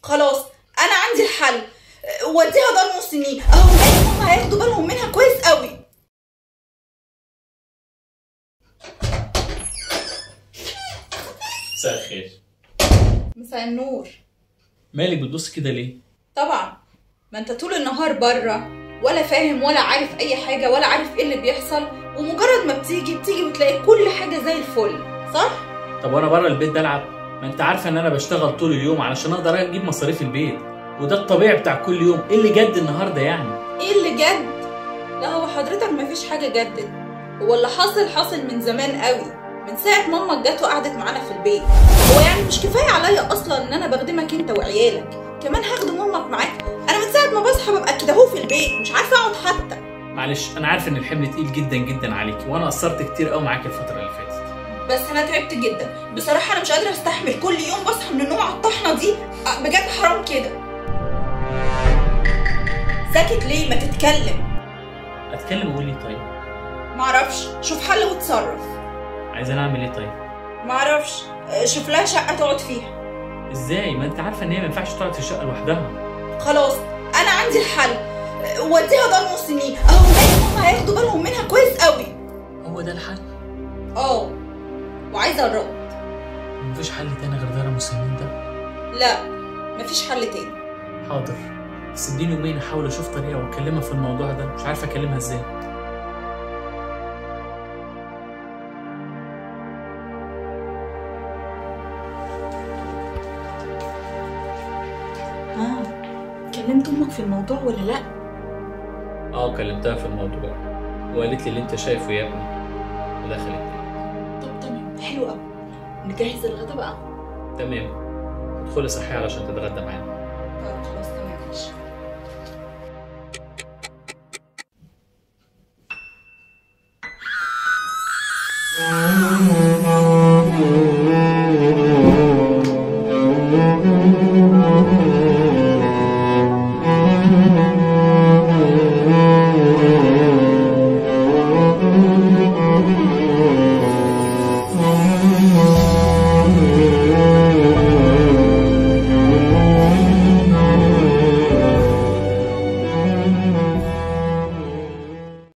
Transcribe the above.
خلاص انا عندي الحل. وديها دار مسنين اهو، هم هياخدوا بالهم منها كويس قوي. مساء الخير. مساء النور. مالك بتبص كده ليه؟ طبعا ما انت طول النهار بره ولا فاهم ولا عارف اي حاجه ولا عارف ايه اللي بيحصل، ومجرد ما بتيجي وتلاقي كل حاجه زي الفل، صح؟ طب وانا بره البيت ده العب؟ ما انت عارفه ان انا بشتغل طول اليوم علشان اقدر اجيب مصاريف البيت، وده الطبيعي بتاع كل يوم. ايه اللي جد النهارده يعني؟ ايه اللي جد؟ لا هو حضرتك مفيش حاجه جدت، هو اللي حاصل من زمان قوي، من ساعه ماما جت وقعدت معانا في البيت. هو يعني مش كفايه عليا اصلا ان انا بخدمك انت وعيالك، كمان هخدم امك معاك؟ انا من ساعه ما بصحى ببقى كده اهو في البيت، مش عارفه اقعد حتى. معلش انا عارف ان الحمل تقيل جدا جدا عليكي، وانا قصرت كتير قوي معاكي الفتره اللي فاتت، بس انا تعبت جدا بصراحه. انا مش قادره استحمل كل يوم بصحى من النوم على الطحنه دي، بجد حرام كده. ساكت ليه؟ ما تتكلم. اتكلم وقول لي طيب. معرفش، شوف حل وتصرف. عايزين اعمل ايه طيب؟ معرفش، شوف لها شقه تقعد فيها. ازاي؟ ما انت عارفه ان هي ما ينفعش تقعد في الشقه لوحدها. خلاص انا عندي الحل. وديها دار مسنين اهو، هم هياخدوا بالهم منها كويس قوي. هو ده الحل؟ اه، وعايزه الرد. مفيش حل تاني غير دار المسنين ده؟ لا مفيش حل تاني. حاضر، بس اديني يومين احاول اشوف طريقه واكلمها في الموضوع ده، مش عارفه اكلمها ازاي. كلمت امك في الموضوع ولا لا؟ كلمتها في الموضوع وقالت لي اللي انت شايفه يا ابني، ودخلت. طب تمام، حلو قوي. نجهز الغدا بقى. تمام، ادخلي صحي علشان تتغدى معانا. طيب خلاص تمام ماشي.